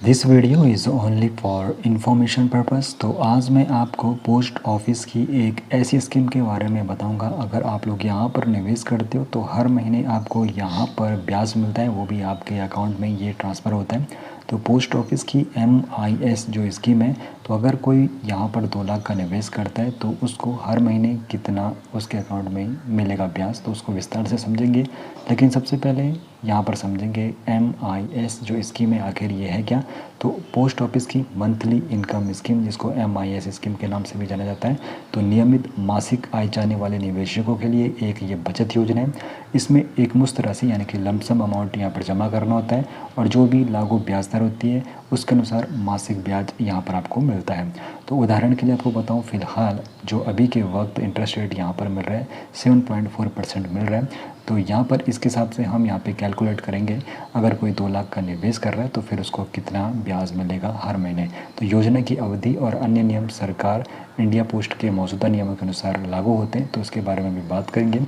This video is only for information purpose. तो आज मैं आपको पोस्ट ऑफिस की एक ऐसी स्कीम के बारे में बताऊंगा। अगर आप लोग यहाँ पर निवेश करते हो तो हर महीने आपको यहाँ पर ब्याज मिलता है, वो भी आपके अकाउंट में ये ट्रांसफ़र होता है। तो पोस्ट ऑफिस की MIS जो स्कीम है, तो अगर कोई यहाँ पर 2 लाख का निवेश करता है तो उसको हर महीने कितना उसके अकाउंट में मिलेगा ब्याज, तो उसको विस्तार से समझेंगे। लेकिन सबसे पहले यहाँ पर समझेंगे MIS जो स्कीम है आखिर ये है क्या। तो पोस्ट ऑफिस की मंथली इनकम स्कीम, जिसको MIS स्कीम के नाम से भी जाना जाता है, तो नियमित मासिक आय चाहने वाले निवेशकों के लिए एक ये बचत योजना है। इसमें एक मुश्त राशि यानी कि लमसम अमाउंट यहाँ पर जमा करना होता है और जो भी लागू ब्याज दर होती है उसके अनुसार मासिक ब्याज यहाँ पर आपको मिलता है। तो उदाहरण के लिए आपको बताऊँ, फ़िलहाल जो अभी के वक्त इंटरेस्ट रेट यहाँ पर मिल रहा है 7.4% मिल रहा है। तो यहाँ पर इसके हिसाब से हम यहाँ पे कैलकुलेट करेंगे, अगर कोई 2 लाख का निवेश कर रहा है तो फिर उसको कितना ब्याज मिलेगा हर महीने। तो योजना की अवधि और अन्य नियम सरकार इंडिया पोस्ट के मौजूदा नियमों के अनुसार लागू होते हैं, तो उसके बारे में भी बात करेंगे।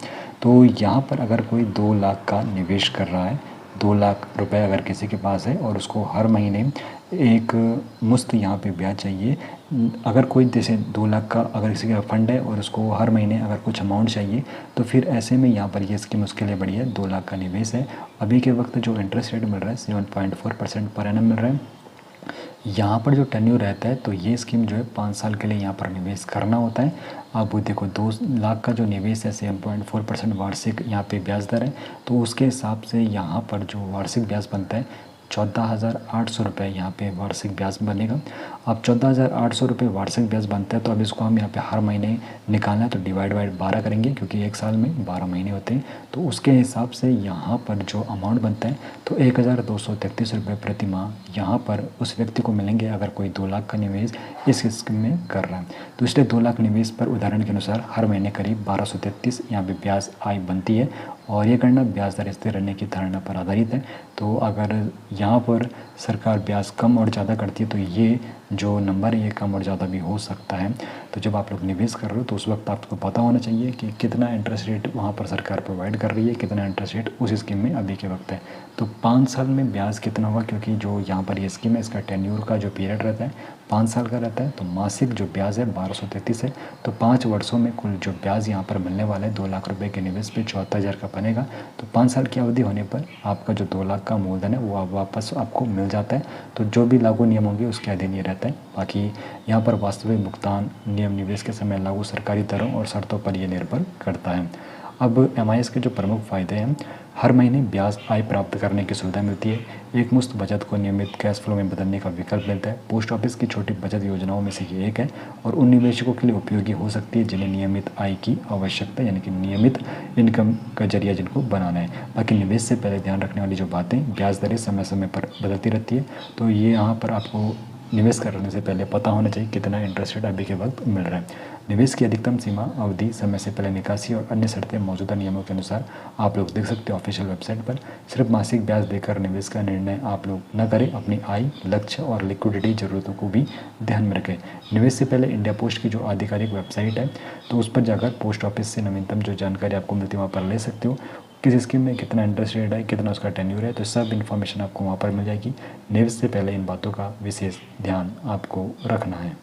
तो यहाँ पर अगर कोई 2 लाख का निवेश कर रहा है, 2 लाख रुपए अगर किसी के पास है और उसको हर महीने एक मुश्त यहाँ पे ब्याज चाहिए, अगर कोई जैसे 2 लाख का अगर किसी का फंड है और उसको हर महीने अगर कुछ अमाउंट चाहिए, तो फिर ऐसे में यहाँ पर ये स्कीम उसके लिए बढ़िया है। 2 लाख का निवेश है, अभी के वक्त जो इंटरेस्ट रेट मिल रहा है 7.4% पर एनम मिल रहा है। यहाँ पर जो टेन्योर रहता है, तो ये स्कीम जो है 5 साल के लिए यहाँ पर निवेश करना होता है। अब देखो 2 लाख का जो निवेश है 7.4% वार्षिक यहाँ पे ब्याज दर है, तो उसके हिसाब से यहाँ पर जो वार्षिक ब्याज बनता है 14,800 रुपये यहाँ पे वार्षिक ब्याज बनेगा। अब 14,800 रुपये वार्षिक ब्याज बनता है, तो अब इसको हम यहाँ पे हर महीने निकालना है तो डिवाइड बाई 12 करेंगे, क्योंकि एक साल में 12 महीने होते हैं। तो उसके हिसाब से यहाँ पर जो अमाउंट बनता है तो 1,233 रुपये प्रति माह यहाँ पर उस व्यक्ति को मिलेंगे अगर कोई 2 लाख का निवेश इस स्कीम में कर रहा है। तो इसलिए 2 लाख निवेश पर उदाहरण के अनुसार हर महीने करीब 1233 यहाँ पे ब्याज आय बनती है, और ये गणना ब्याज दर स्थिर रहने की धारणा पर आधारित है। तो अगर यहाँ पर सरकार ब्याज कम और ज़्यादा करती है तो ये जो नंबर है ये कम और ज़्यादा भी हो सकता है। तो जब आप लोग निवेश कर रहे हो तो उस वक्त आपको पता होना चाहिए कि कितना इंटरेस्ट रेट वहाँ पर सरकार प्रोवाइड कर रही है, कितना इंटरेस्ट रेट उस स्कीम में अभी के वक्त है। तो 5 साल में ब्याज कितना होगा, क्योंकि जो यहाँ पर ये स्कीम है इसका टेन्योर का जो पीरियड रहता है 5 साल का रहता है, तो मासिक जो ब्याज है 1233 है। तो 5 वर्षों में कुल जो ब्याज यहाँ पर मिलने वाला है 2 लाख रुपए के निवेश पे 74,000 का बनेगा। तो 5 साल की अवधि होने पर आपका जो 2 लाख का मूलधन है वो आप वापस आपको मिल जाता है। तो जो भी लागू नियम होंगे उसके अधीन ये रहता है। बाकी यहाँ पर वास्तविक भुगतान नियम निवेश के समय लागू सरकारी दरों और शर्तों पर यह निर्भर करता है। अब MIS के जो प्रमुख फ़ायदे हैं, हर महीने ब्याज आय प्राप्त करने की सुविधा मिलती है, एक मुश्त बचत को नियमित कैश फ्लो में बदलने का विकल्प मिलता है। पोस्ट ऑफिस की छोटी बचत योजनाओं में से ये एक है और उन निवेशकों के लिए उपयोगी हो सकती है जिन्हें नियमित आय की आवश्यकता, यानी कि नियमित इनकम का जरिया जिनको बनाना है। बाकी निवेश से पहले ध्यान रखने वाली जो बातें, ब्याज दरें समय समय पर बदलती रहती है, तो ये यहाँ पर आपको निवेश करने से पहले पता होना चाहिए कितना इंटरेस्ट रेट अभी के वक्त मिल रहा है। निवेश की अधिकतम सीमा, अवधि, समय से पहले निकासी और अन्य शर्तें मौजूदा नियमों के अनुसार आप लोग देख सकते हो ऑफिशियल वेबसाइट पर। सिर्फ मासिक ब्याज देकर निवेश का निर्णय आप लोग न करें, अपनी आय, लक्ष्य और लिक्विडिटी जरूरतों को भी ध्यान में रखें। निवेश से पहले इंडिया पोस्ट की जो आधिकारिक वेबसाइट है, तो उस पर जाकर पोस्ट ऑफिस से नवीनतम जो जानकारी आपको मिलती है वहाँ पर ले सकते हो। किस स्कीम में कितना इंटरेस्ट रेट है, कितना उसका टेन्योर है, तो सब इन्फॉर्मेशन आपको वहाँ पर मिल जाएगी। निवेश से पहले इन बातों का विशेष ध्यान आपको रखना है।